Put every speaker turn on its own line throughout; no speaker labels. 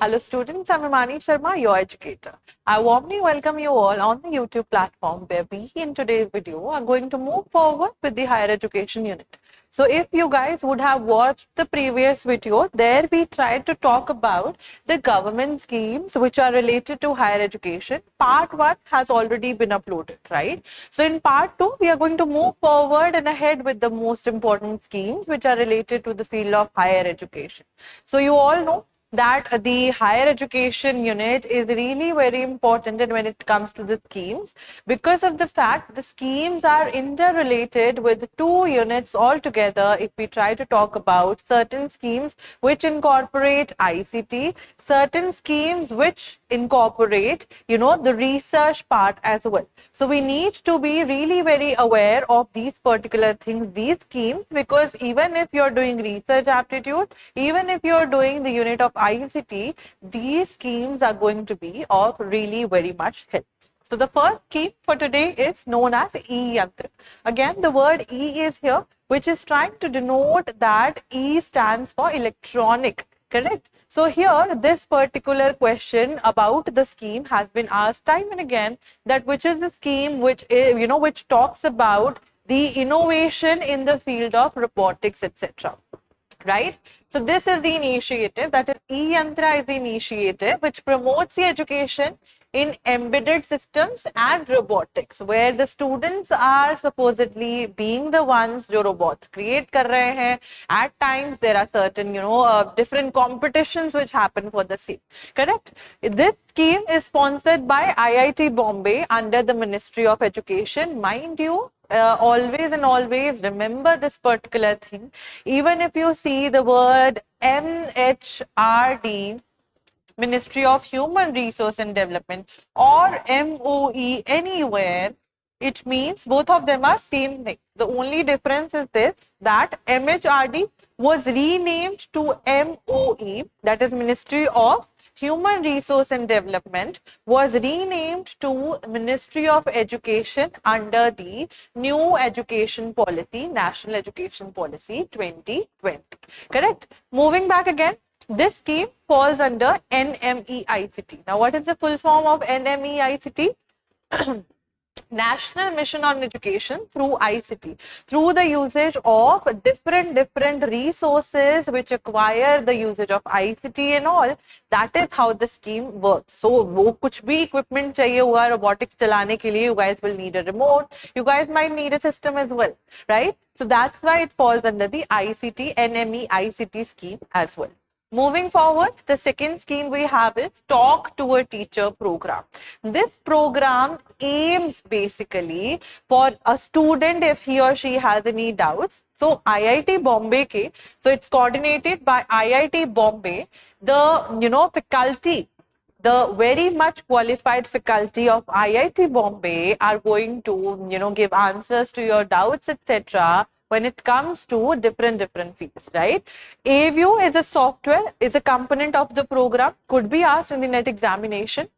Hello students, I'm Himani Sharma, your educator. I warmly welcome you all on the YouTube platform where we in today's video are going to move forward with the higher education unit. So if you guys would have watched the previous video, there we tried to talk about the government schemes which are related to higher education. Part 1 has already been uploaded, right? So in part 2, we are going to move forward and ahead with the most important schemes which are related to the field of higher education. So you all know that the higher education unit is really very important and when it comes to the schemes, because of the fact the schemes are interrelated with two units altogether. If we try to talk about certain schemes which incorporate ICT, certain schemes which incorporate the research part as well. So we need to be really very aware of these particular things, these schemes, because even if you're doing research aptitude, even if you're doing the unit of ICT, these schemes are going to be of really very much help. So the first scheme for today is known as Eyantra. Again, the word E is here, which is trying to denote that E stands for electronic. Correct. So here, this particular question about the scheme has been asked time and again, that which is the scheme which is, which talks about the innovation in the field of robotics, etc. Right? So this is the initiative, that is Eyantra is the initiative which promotes the education in embedded systems and robotics, where the students are supposedly being the ones जो robots create कर रहे हैं. At times there are certain different competitions which happen for the same. Correct? This scheme is sponsored by IIT Bombay under the Ministry of Education. Mind you, always and always remember this particular thing. Even if you see the word MHRD, Ministry of Human Resource and Development, or MOE anywhere, it means both of them are same thing. The only difference is this, that MHRD was renamed to MOE, that is Ministry of Human Resource and Development, was renamed to Ministry of Education under the new education policy, National Education Policy 2020. Correct? Moving back again, this scheme falls under NMEICT. Now, what is the full form of NMEICT? National Mission on Education through ICT, through the usage of different resources which acquire the usage of ICT and all. That is how the scheme works. So wo kuch bhi equipment chahiye hoga robotics chalane ke liye, you guys will need a remote, you guys might need a system as well, right? So that's why it falls under the ICT, NME ICT scheme as well. Moving forward, the second scheme we have is Talk to a Teacher program. This program aims basically for a student if he or she has any doubts. So IIT Bombay so it's coordinated by IIT Bombay. The faculty, the very much qualified faculty of IIT Bombay are going to give answers to your doubts, etc. when it comes to different fields, right? AView is a software, is a component of the program, could be asked in the NET examination.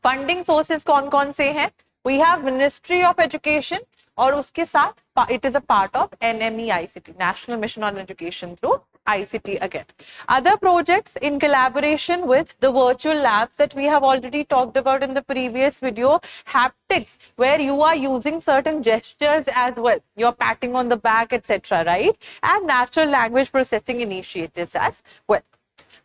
Funding sources कौन से हैं? We have Ministry of Education और उसके साथ it is a part of NMEICT, National Mission on Education through ICT again. Other projects in collaboration with the virtual labs that we have already talked about in the previous video, haptics, where you are using certain gestures as well, you're patting on the back, etc., right? And natural language processing initiatives as well.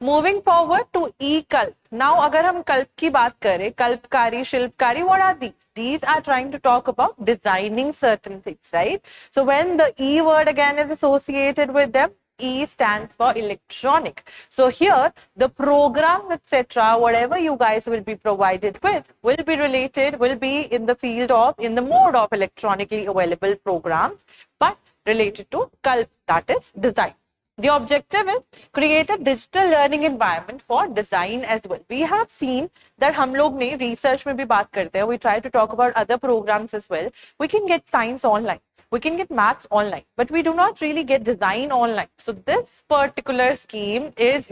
Moving forward to e-Kalp. Now, agar hum Kalp ki baat kare, Kalpkari, Shilpkari, what are these? These are trying to talk about designing certain things, right? So when the E word again is associated with them, E stands for electronic. So here, the program, etc., whatever you guys will be provided with, will be related, will be in the field of, in the mode of electronically available programs, but related to Kalp, that is design. The objective is create a digital learning environment for design as well. We have seen that हम लोग ने research में भी बात करते हैं. We try to talk about other programs as well. We can get science online. We can get maths online, but we do not really get design online. So this particular scheme is,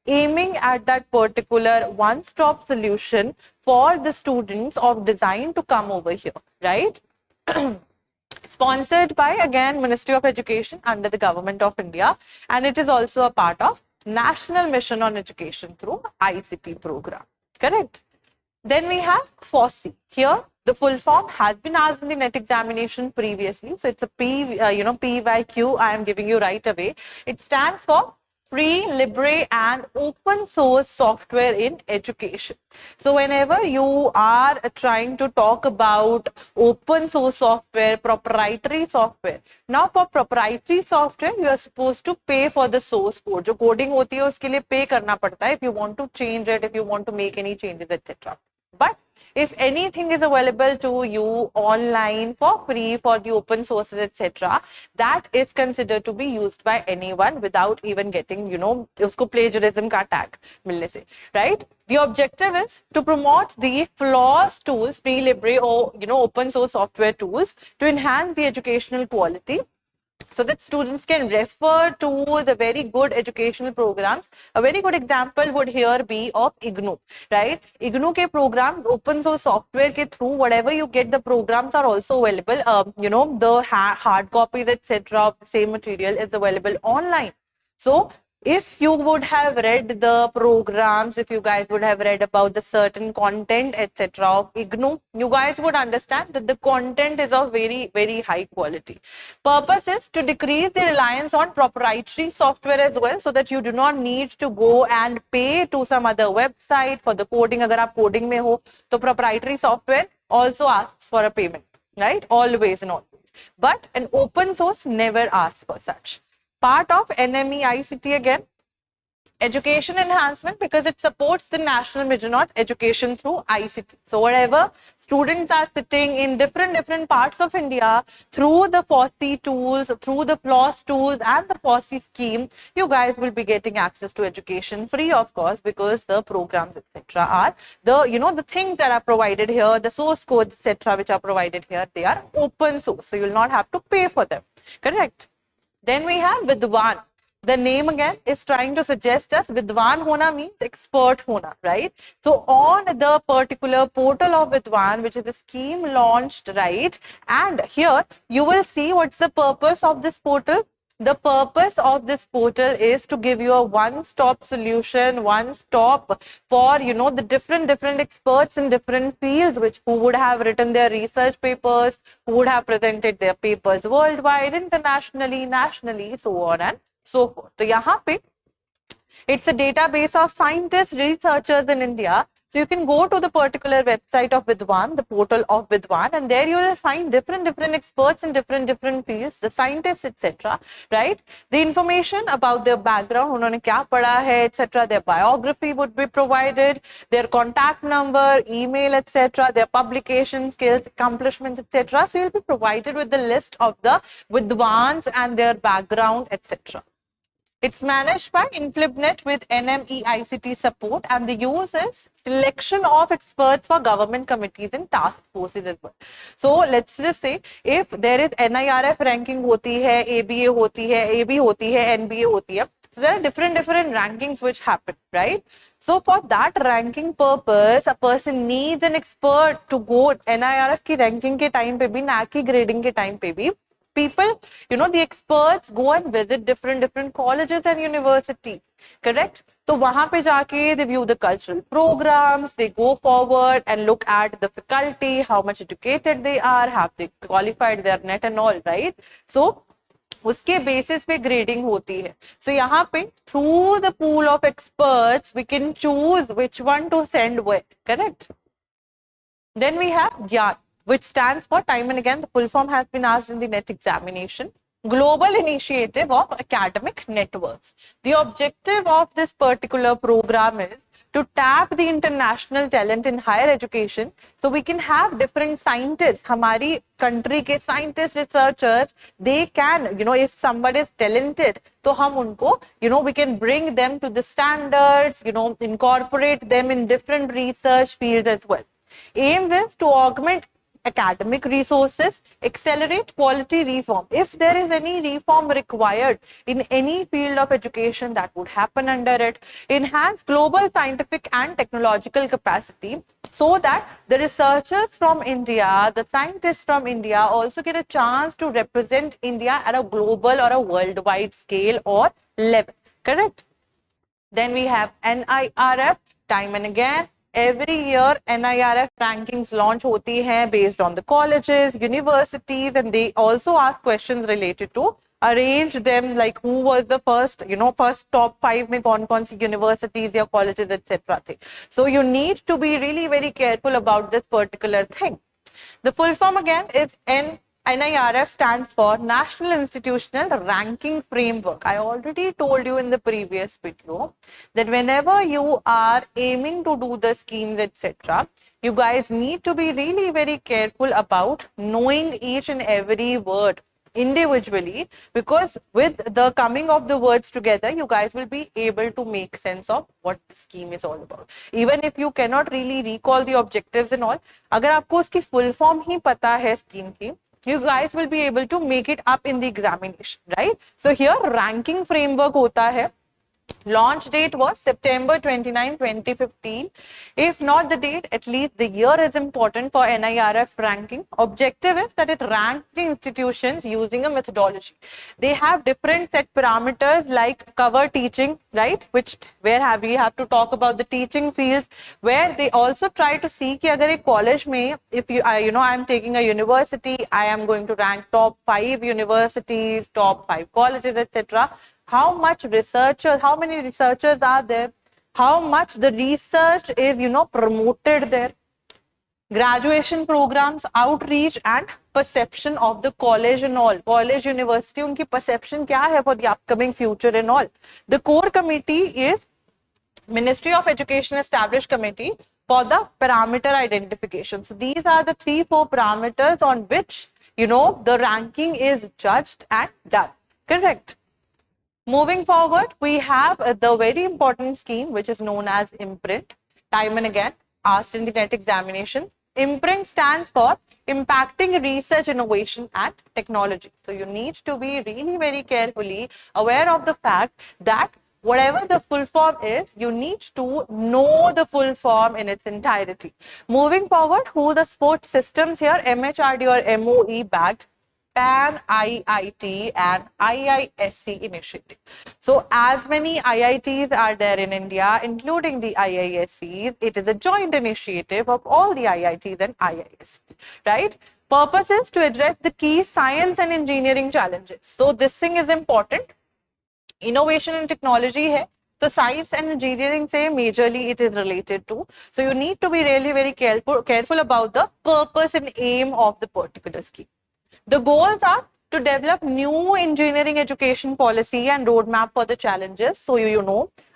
aiming at that particular one-stop solution for the students of design to come over here, right? Sponsored by, again, Ministry of Education under the Government of India, and it is also a part of National Mission on Education through ICT program. Correct? Then we have FORY. Here, the full form has been asked in the NET examination previously. So it's a PYQ I am giving you right away. It stands for Free, Libre and Open Source Software in Education. So whenever you are trying to talk about open source software, proprietary software, now for proprietary software, you are supposed to pay for the source code. जो coding होती है उसके लिए pay करना पड़ता है if you want to change it, if you want to make any changes, etc. But if anything is available to you online for free for the open sources, etc., that is considered to be used by anyone without even getting, usko plagiarism ka tag milne se, right? The objective is to promote the FLOSS tools, free, libre, or open source software tools to enhance the educational quality, so that students can refer to the very good educational programs. A very good example would here be of IGNOU, right? IGNOU ke programs, open source software ke through, whatever you get, the programs are also available. The hard copies, etc. of the same material is available online. So if you would have read the programs, if you guys would have read about the certain content, etc. of IGNOU, you guys would understand that the content is of very, very high quality. Purpose is to decrease the reliance on proprietary software as well, so that you do not need to go and pay to some other website for the coding. Agar aap coding mein ho, to proprietary software also asks for a payment, right? Always and always. But an open source never asks for such. Part of NME ICT again, education enhancement, because it supports the national mission on education through ICT. So wherever students are sitting in different parts of India, through the FOSSEE tools, through the FLOSS tools and the FOSSEE scheme, you guys will be getting access to education free, of course, because the programs, etc. are the things that are provided here, the source codes, etc. which are provided here, they are open source, so you will not have to pay for them. Correct? Then we have VIDWAN. The name again is trying to suggest us VIDWAN hona means expert hona, right? So on the particular portal of VIDWAN, which is a scheme launched, right? And here you will see what's the purpose of this portal. The purpose of this portal is to give you a one-stop solution, one-stop for, the different experts in different fields, who would have written their research papers, who would have presented their papers worldwide, internationally, nationally, so on and so forth. So, yahan pe, it's a database of scientists, researchers in India. So you can go to the particular website of VIDWAN, the portal of VIDWAN, and there you will find different experts in different fields, the scientists, etc. Right? The information about their background, unhone kya padha hai, etc. Their biography would be provided, their contact number, email, etc. Their publication skills, accomplishments, etc. So you'll be provided with the list of the VIDWANs and their background, etc. It's managed by InflipNet with NME ICT support, and the use is selection of experts for government committees and task forces as well. So let's just say if there is NIRF ranking hoti hai, ABA hoti hai, AB hoti hai, NBA hoti hai. So there are different rankings which happen, right? So for that ranking purpose, a person needs an expert to go NIRF ki ranking ke time pe bhi, NAAC ki grading ke time pe bhi. People, the experts go and visit different colleges and universities, correct? So wahan pe jaake they view the cultural programs, they go forward and look at the faculty, how much educated they are, have they qualified their NET and all, right? So uske basis pe grading hoti hai. So yahan pe through the pool of experts we can choose which one to send where, correct? Then we have GYAN, which stands for, time and again, the full form has been asked in the NET examination, Global Initiative of Academic Networks. The objective of this particular program is to tap the international talent in higher education, so we can have different scientists, hamari country ke scientists, researchers, they can, if somebody is talented, to hum unko, we can bring them to the standards, incorporate them in different research fields as well. Aim is to augment academic resources, accelerate quality reform. If there is any reform required in any field of education, that would happen under it. Enhance global scientific and technological capacity, so that the researchers from India, the scientists from India also get a chance to represent India at a global or a worldwide scale or level. Correct? Then we have NIRF, time and again. Every year NIRF rankings launch hoti hai based on the colleges, universities, and they also ask questions related to arrange them, like who was the first, first top 5 mein kaun si universities or colleges, etc. So you need to be really very careful about this particular thing. The full form again is NIRF stands for National Institutional Ranking Framework. I already told you in the previous video that whenever you are aiming to do the schemes, etc., you guys need to be really very careful about knowing each and every word individually, because with the coming of the words together, you guys will be able to make sense of what the scheme is all about. Even if you cannot really recall the objectives and all, agar aapko uski full form hi pata hai scheme ki, you guys will be able to make it up in the examination, right? So here ranking framework hota hai. Launch date was September 29, 2015. If not the date, at least the year is important for NIRF ranking. Objective is that it ranks the institutions using a methodology. They have different set parameters like cover teaching, right? Where we have to talk about the teaching fields, where they also try to see कि अगर एक college में, if I am taking a university, I am going to rank top 5 universities, top 5 colleges, etc. How many researchers are there, how much the research is promoted there, graduation programs, outreach and perception of the college and all, college, university, unki perception kya hai for the upcoming future and all. The core committee is Ministry of Education established committee for the parameter identification. So these are the 3-4 parameters on which the ranking is judged and done. Correct. Moving forward, we have the very important scheme which is known as Imprint. Time and again asked in the NET examination. Imprint stands for Impacting Research, Innovation and Technology. So you need to be really very carefully aware of the fact that whatever the full form is, you need to know the full form in its entirety. Moving forward, who the support systems here, MHRD or MOE backed, PAN, IIT and IISc initiative. So as many IITs are there in India, including the IIScs, it is a joint initiative of all the IITs and IIScs, right? Purpose is to address the key science and engineering challenges. So this thing is important. Innovation and technology hai. So science and engineering say majorly it is related to. So you need to be really very careful about the purpose and aim of the particular scheme. The goals are to develop new engineering education policy and roadmap for the challenges. So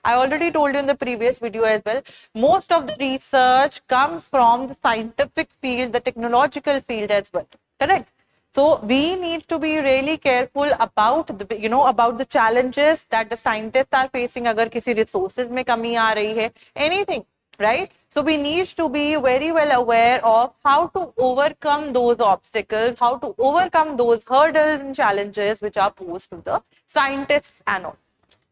I already told you in the previous video as well, most of the research comes from the scientific field, the technological field as well, correct? So we need to be really careful about the challenges that the scientists are facing, agar kisi resources mein kami aa rahi hai, anything, right? So we need to be very well aware of how to overcome those obstacles, how to overcome those hurdles and challenges which are posed to the scientists and all.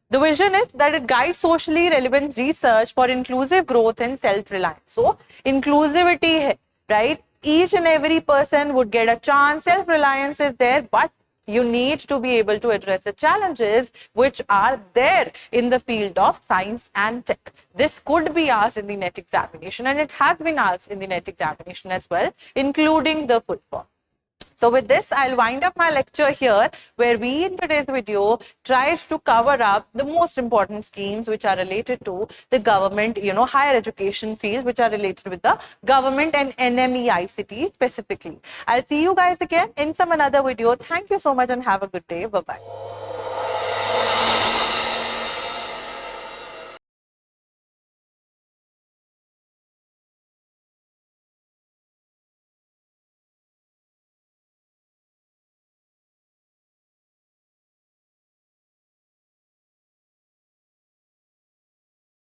The vision is that it guides socially relevant research for inclusive growth and self-reliance. So inclusivity hai, right? Each and every person would get a chance, self-reliance is there, but you need to be able to address the challenges which are there in the field of science and tech. This could be asked in the NET examination, and it has been asked in the NET examination as well, including the full form. So with this, I'll wind up my lecture here, where we in today's video tried to cover up the most important schemes which are related to the government, higher education field, which are related with the government and NMEICT specifically. I'll see you guys again in some another video. Thank you so much and have a good day. Bye-bye.